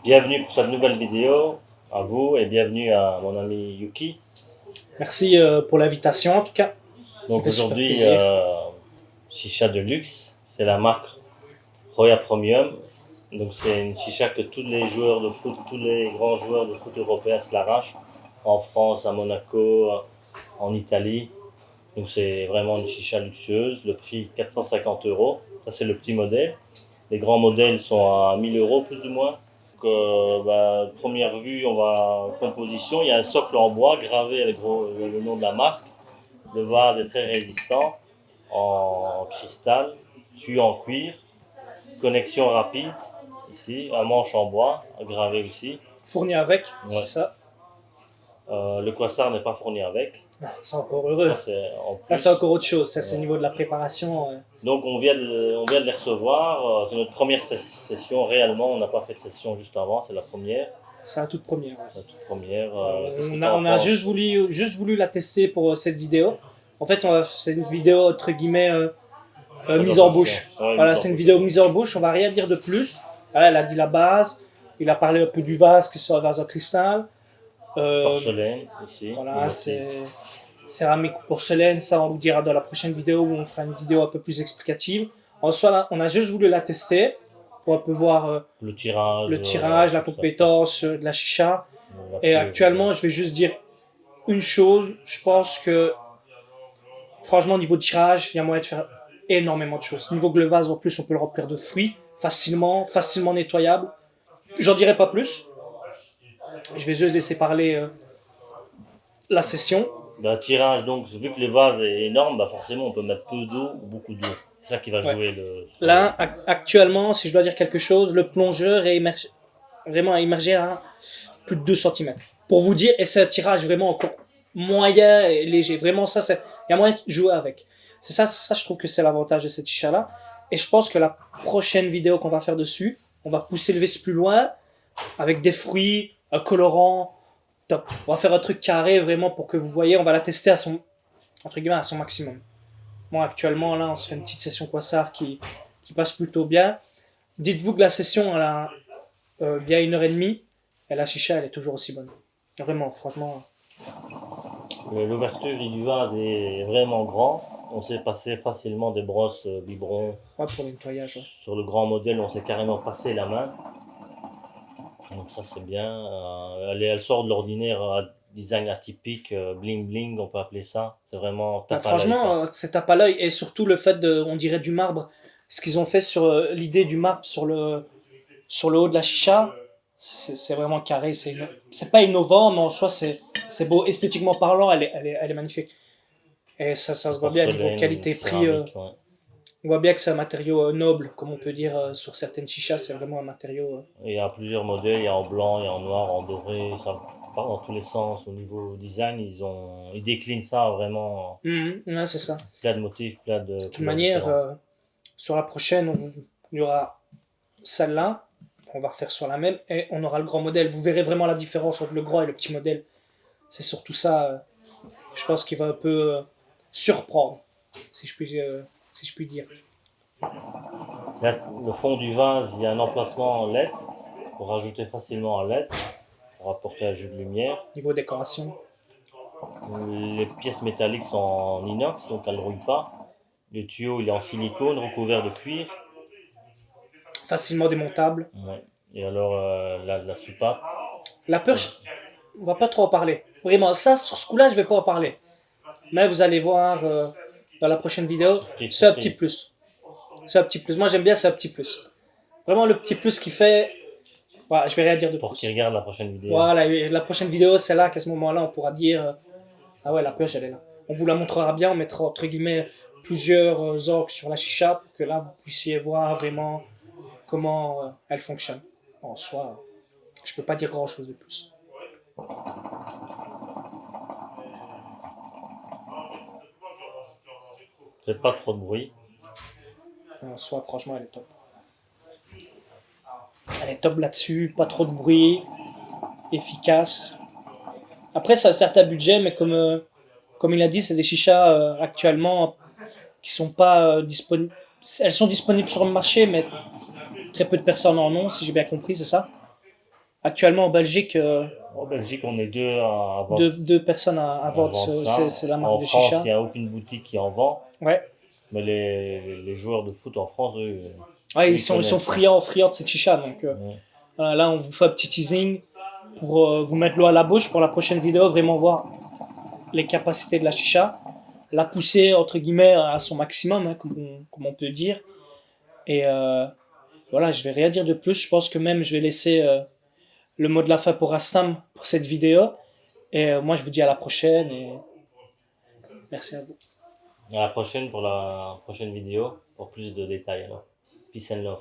Bienvenue pour cette nouvelle vidéo, à vous et bienvenue à mon ami Yuki. Merci pour l'invitation en tout cas. Donc Ça fait super aujourd'hui, plaisir. chicha de luxe, c'est la marque Roya Premium. Donc c'est une chicha que tous les joueurs de foot, tous les grands joueurs de foot européens se l'arrachent. En France, à Monaco, en Italie. Donc c'est vraiment une chicha luxueuse. Le prix 450 €. Ça c'est le petit modèle. Les grands modèles sont à 1000 € plus ou moins. Donc, première vue, on va composition. Il y a un socle en bois gravé avec le nom de la marque. Le vase est très résistant, en cristal, tuyau en cuir, connexion rapide, ici, un manche en bois, gravé aussi. Fourni avec, Ouais. c'est ça. Le coissard n'est pas fourni avec. C'est encore heureux. Ça, c'est en plus. Là, c'est encore autre chose. Ça, c'est au niveau de la préparation. Donc, on vient de les recevoir. C'est notre première session. Réellement, on n'a pas fait de session juste avant. C'est la première. C'est la toute première. La toute première. On a juste voulu la tester pour cette vidéo. En fait, c'est une vidéo entre guillemets mise en bouche. Ouais, Voilà, c'est une vidéo mise en bouche. On va rien dire de plus. Voilà, elle a dit la base. Il a parlé un peu du vase, que c'est un vase en cristal. Porcelaine, ici. Voilà, c'est céramique ou porcelaine. Ça, on vous dira dans la prochaine vidéo où on fera une vidéo un peu plus explicative. En soi, là, on a juste voulu la tester pour un peu voir le tirage, la compétence de la chicha. Et actuellement, je vais juste dire une chose. Je pense que, franchement, au niveau de tirage, il y a moyen de faire énormément de choses. Au niveau que le vase, en plus, on peut le remplir de fruits facilement nettoyable. J'en dirai pas plus. Je vais juste laisser parler la session. Tirage, donc, vu que le vase est énorme, forcément, on peut mettre peu d'eau ou beaucoup d'eau. C'est ça qui va jouer le... Là, actuellement, si je dois dire quelque chose, le plongeur est vraiment émergé à plus de 2 cm. Pour vous dire, et c'est un tirage vraiment encore moyen et léger. Vraiment, ça, il y a moyen de jouer avec. C'est ça, je trouve que c'est l'avantage de cette chicha-là. Et je pense que la prochaine vidéo qu'on va faire dessus, on va pousser le vis plus loin, avec des fruits, un colorant, top. On va faire un truc carré vraiment pour que vous voyez, on va la tester à son, entre guillemets, à son maximum. Moi, actuellement, là, on se fait une petite session Quassar qui passe plutôt bien. Dites-vous que la session, elle a bien 1h30, et la chicha, elle est toujours aussi bonne. Vraiment, franchement. L'ouverture du vase est vraiment grand. On s'est passé facilement des brosses biberons. Ouais, pour le nettoyage. Ouais. Sur le grand modèle, on s'est carrément passé la main. Donc ça, c'est bien. Elle sort de l'ordinaire, design atypique, bling bling, on peut appeler ça. C'est vraiment tape à l'œil. Franchement, c'est tape à l'œil. Et surtout le fait de, on dirait du marbre. Ce qu'ils ont fait sur l'idée du marbre sur le haut de la chicha, c'est vraiment carré. C'est pas innovant, mais en soi, c'est beau. Esthétiquement parlant, elle est magnifique. Et ça se voit bien niveau qualité-prix. On voit bien que c'est un matériau noble, comme on peut dire sur certaines chichas, c'est vraiment un matériau. Il y a plusieurs modèles, il y a en blanc, il y a en noir, en doré, ça part dans tous les sens. Au niveau design, ils déclinent ça vraiment. Ouais, c'est ça. Plein de motifs, plein de. De toute manière, sur la prochaine, il y aura celle-là, on va refaire sur la même, et on aura le grand modèle. Vous verrez vraiment la différence entre le grand et le petit modèle. C'est surtout ça, je pense, qui va un peu surprendre, si je puis dire. Là, le fond du vase, il y a un emplacement en LED pour rajouter facilement un LED pour apporter un jeu de lumière. Niveau décoration. Les pièces métalliques sont en inox, donc elles ne rouillent pas. Le tuyau, il est en silicone recouvert de cuir. Facilement démontable. Ouais. Et alors, la soupape. La perche, on va pas trop en parler. Vraiment, ça, sur ce coup-là, je vais pas en parler. Mais vous allez voir dans la prochaine vidéo, c'est un petit plus. C'est un petit plus. Moi, j'aime bien, c'est un petit plus. Vraiment, le petit plus qui fait... Voilà, je vais rien dire de pour plus. Pour qu'ils regardent la prochaine vidéo. Voilà, la prochaine vidéo, c'est là qu'à ce moment-là, on pourra dire ah ouais, la pioche, elle est là. On vous la montrera bien, on mettra entre guillemets plusieurs angles sur la chicha pour que là, vous puissiez voir vraiment comment elle fonctionne. En soi, je peux pas dire grand-chose de plus. Faites pas trop de bruit. En soi, franchement, elle est top. Elle est top là-dessus, pas trop de bruit, efficace. Après, ça a un certain budget, mais comme il a dit, c'est des chichas actuellement qui sont pas disponibles. Elles sont disponibles sur le marché, mais très peu de personnes en ont, si j'ai bien compris, c'est ça? Actuellement en Belgique, En Belgique, on est deux à vendre, deux personnes à vendre, ça. c'est la marque En de France, chicha. il n'y a aucune boutique qui en vend. Ouais. Mais les joueurs de foot en France, eux, Ouais, eux, ils sont connaissent, hein. friands de cette chicha. Donc Ouais. voilà, là, on vous fait un petit teasing pour vous mettre l'eau à la bouche pour la prochaine vidéo, vraiment voir les capacités de la chicha, la pousser entre guillemets à son maximum, hein, comme on peut dire. Et voilà, je vais rien dire de plus. Je pense que même je vais laisser le mot de la fin pour Astam pour cette vidéo. Et moi, je vous dis à la prochaine et merci à vous. À la prochaine pour la prochaine vidéo pour plus de détails alors. Peace and love.